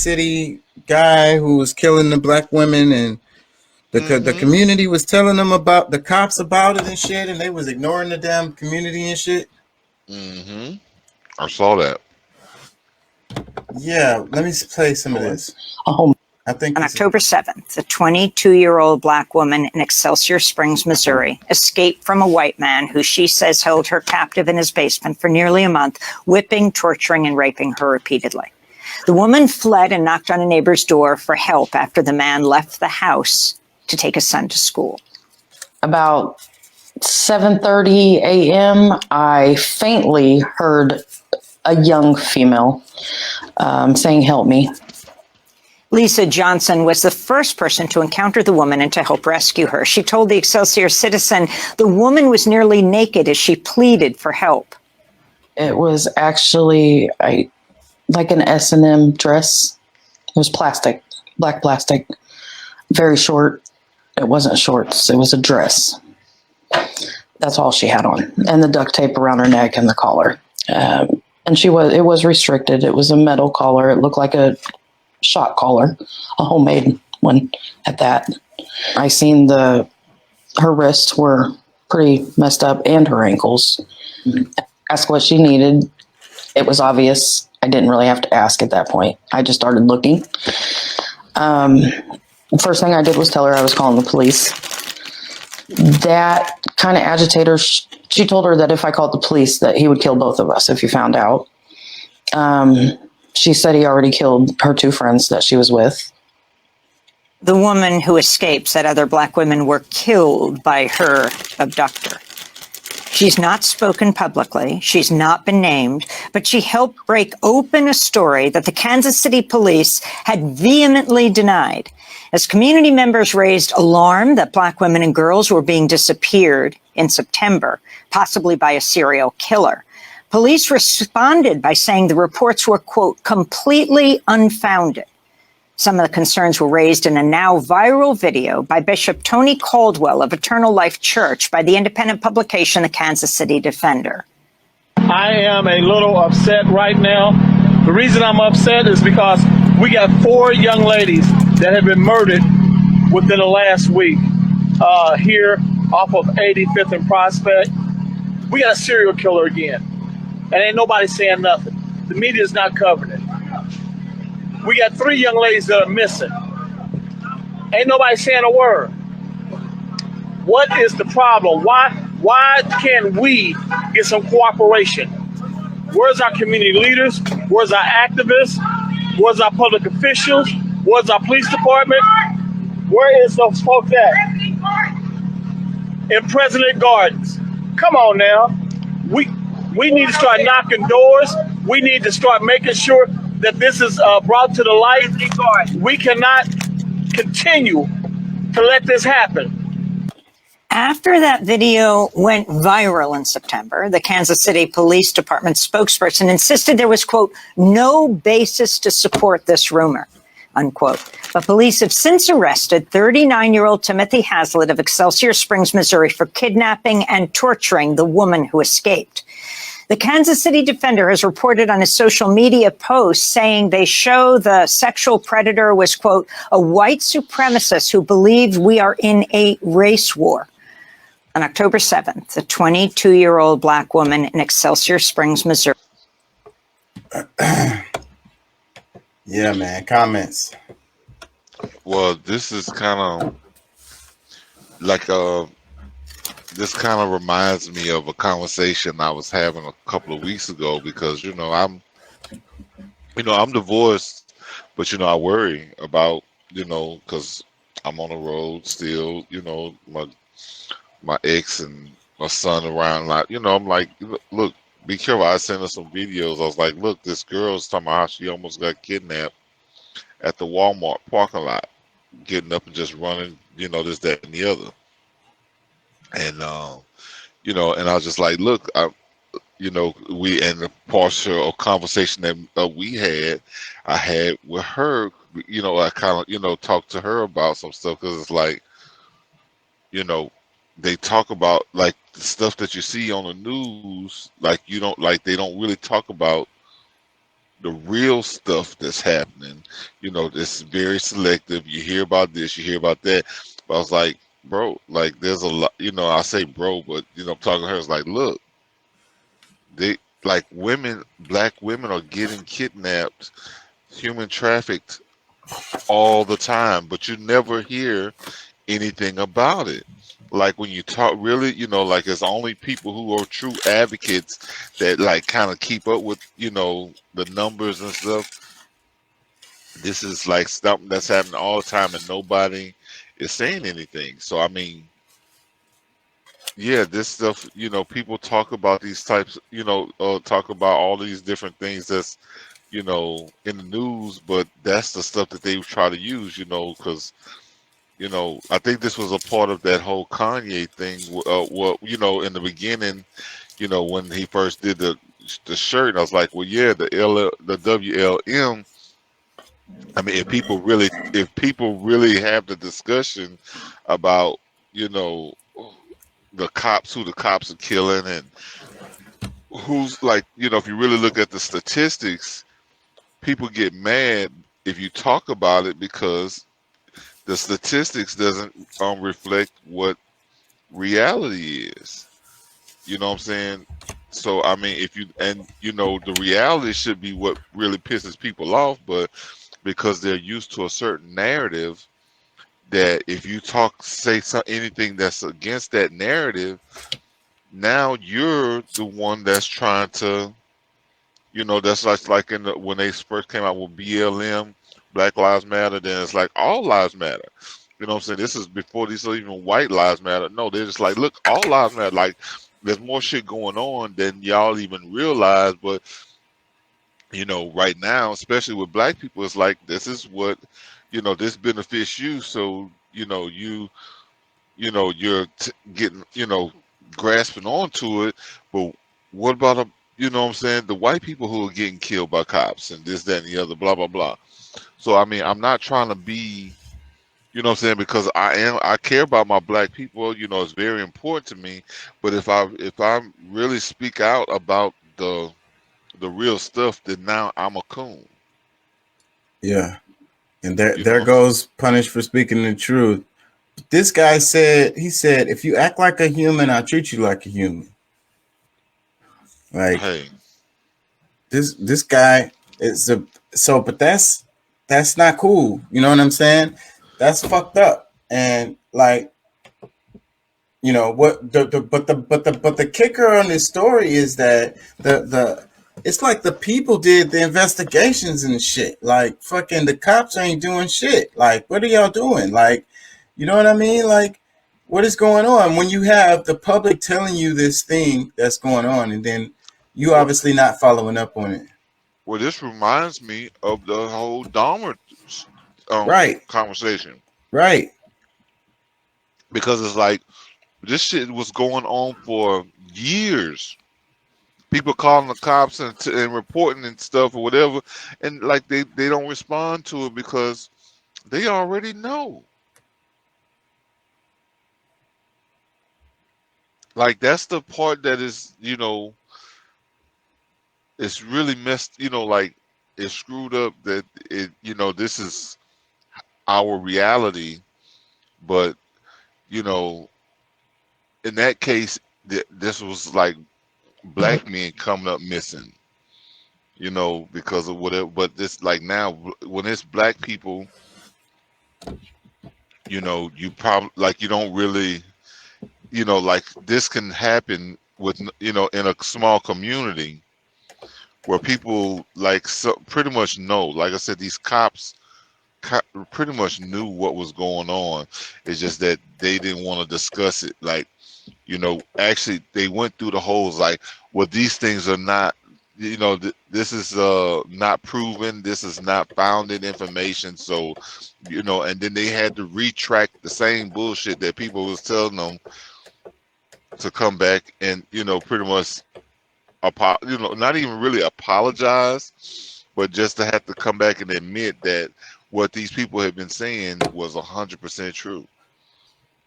City guy who was killing the black women, and the community was telling them about the cops about it and shit, and they was ignoring the damn community and shit. I saw that. Yeah, let me play some of this. I think on October 7th, a 22-year-old black woman in Excelsior Springs, Missouri, escaped from a white man who she says held her captive in his basement for nearly a month, whipping, torturing, and raping her repeatedly. The woman fled and knocked on a neighbor's door for help after the man left the house to take his son to school. About 7:30 a.m., I faintly heard a young female saying, "Help me." Lisa Johnson was the first person to encounter the woman and to help rescue her. She told the Excelsior Citizen the woman was nearly naked as she pleaded for help. It was actually like an S&M dress. It was plastic, black plastic, very short. It wasn't shorts. It was a dress. That's all she had on, and the duct tape around her neck and the collar. And it was restricted. It was a metal collar. It looked like a shot collar, a homemade one at that. I seen her wrists were pretty messed up and her ankles. Asked what she needed. It was obvious. I didn't really have to ask at that point. I just started looking. The first thing I did was tell her I was calling the police. That kind of agitated her. She told her that if I called the police that he would kill both of us if he found out. She said he already killed her two friends that she was with. The woman who escaped said other black women were killed by her abductor. She's not spoken publicly. She's not been named, but she helped break open a story that the Kansas City police had vehemently denied. As community members raised alarm that black women and girls were being disappeared in September, possibly by a serial killer, police responded by saying the reports were, quote, completely unfounded. Some of the concerns were raised in a now viral video by Bishop Tony Caldwell of Eternal Life Church by the independent publication, the Kansas City Defender. I am a little upset right now. The reason I'm upset is because we got 4 young ladies that have been murdered within the last week here off of 85th and Prospect. We got a serial killer again. And ain't nobody saying nothing. The media is not covering it. We got 3 young ladies that are missing. Ain't nobody saying a word. What is the problem? Why can't we get some cooperation? Where's our community leaders? Where's our activists? Where's our public officials? Where's our police department? Where is those folks at? In President Gardens. Come on now. We need to start knocking doors. We need to start making sure that this is brought to the light. We cannot continue to let this happen. After that video went viral in September, the Kansas City Police Department spokesperson insisted there was, quote, no basis to support this rumor, unquote. But police have since arrested 39-year-old Timothy Hazlitt of Excelsior Springs, Missouri, for kidnapping and torturing the woman who escaped. The Kansas City Defender has reported on his social media posts saying they show the sexual predator was, quote, a white supremacist who believed we are in a race war. On October 7th, a 22-year-old black woman in Excelsior Springs, Missouri. Yeah, man. Comments. Well, this is kind of like this kind of reminds me of a conversation I was having a couple of weeks ago because I'm divorced, but I worry about because I'm on the road still. My ex and my son around, like I'm like, look, be careful. I sent her some videos. I was like, look, this girl's talking about how she almost got kidnapped at the Walmart parking lot, getting up and just running, this, that, and the other. And and I was just like, look, we in the partial conversation that I had with her, I kind of, talked to her about some stuff because it's like, they talk about like the stuff that you see on the news, like they don't really talk about the real stuff that's happening. You know, it's very selective. You hear about this, you hear about that. But I was like, bro, like there's a lot. You know, I say bro, but you know, I'm talking to her. It's like, look, they like women, black women are getting kidnapped, human trafficked all the time, but you never hear anything about it. Like when you talk, really, you know, like it's only people who are true advocates that like kind of keep up with, you know, the numbers and stuff. This is like something that's happening all the time, and nobody is saying anything. So I mean, yeah, this stuff, you know, people talk about these types, you know, talk about all these different things that's, you know, in the news, but that's the stuff that they try to use, you know, because you know, I think this was a part of that whole Kanye thing. Well, you know, in the beginning, you know, when he first did the shirt, I was like, well, yeah, the WLM. I mean, if people really have the discussion about, you know, the cops, who the cops are killing, and who's like, you know, if you really look at the statistics, people get mad if you talk about it because the statistics doesn't reflect what reality is. You know what I'm saying? So I mean, if you and you know the reality should be what really pisses people off, but because they're used to a certain narrative, that if you say anything that's against that narrative, now you're the one that's trying to, you know, that's like in when they first came out with BLM, Black Lives Matter, then it's like all lives matter. You know what I'm saying? This is before these are even white lives matter. No, they're just like, look, all lives matter. Like, there's more shit going on than y'all even realize. But, you know, right now, especially with black people, it's like, this is what, you know, this benefits you. So, you know, you're getting, you know, grasping onto it. But what about, you know what I'm saying? The white people who are getting killed by cops and this, that, and the other, blah, blah, blah. So, I mean, I'm not trying to be, you know what I'm saying? Because I care about my black people, you know, it's very important to me. But if I really speak out about the real stuff, then now I'm a coon. Yeah. And You know there what I'm saying? goes punished for speaking the truth. This guy said, he said, if you act like a human, I'll treat you like a human. Like Hey, this guy is but that's not cool. You know what I'm saying? That's fucked up. And like, you know what but the kicker on this story is that the it's like the people did the investigations and shit. Like fucking the cops ain't doing shit. Like what are y'all doing? Like, you know what I mean? Like what is going on when you have the public telling you this thing that's going on and then you what? obviously not following up on it? Well, this reminds me of the whole Dahmer Right, conversation, right. because it's like this shit was going on for years. People calling the cops and reporting and stuff or whatever, and like they don't respond to it because they already know. Like that's the part that is, you know, it's really messed, you know, like it's screwed up that it, you know, this is our reality, but you know, in that case, this was like black men coming up missing, you know, because of whatever. But this like now when it's black people, you know, you probably like you don't really, you know, like this can happen with, you know, in a small community where people like so pretty much know. Like I said, these cops pretty much knew what was going on. It's just that they didn't want to discuss it. Like, you know, actually they went through the holes. Like, well, these things are not. You know, this is not proven. This is not founded information. So, you know, and then they had to retract the same bullshit that people was telling them to come back and, you know, pretty much you know, not even really apologize, but just to have to come back and admit that what these people had been saying was 100% true.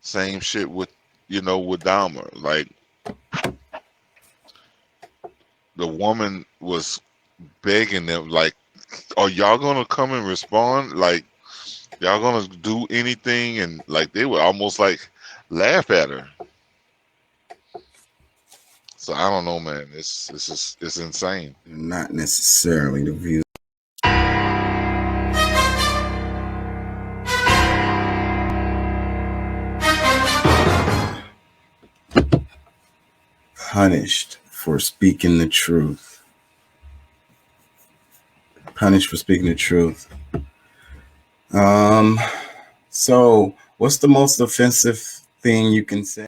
Same shit with, you know, with Dahmer. Like the woman was begging them, like, are y'all gonna come and respond? Like, y'all gonna do anything? And like they would almost like laugh at her. So I don't know, man. It's just it's insane. Not necessarily the views. Punished for speaking the truth. Punished for speaking the truth. So what's the most offensive thing you can say?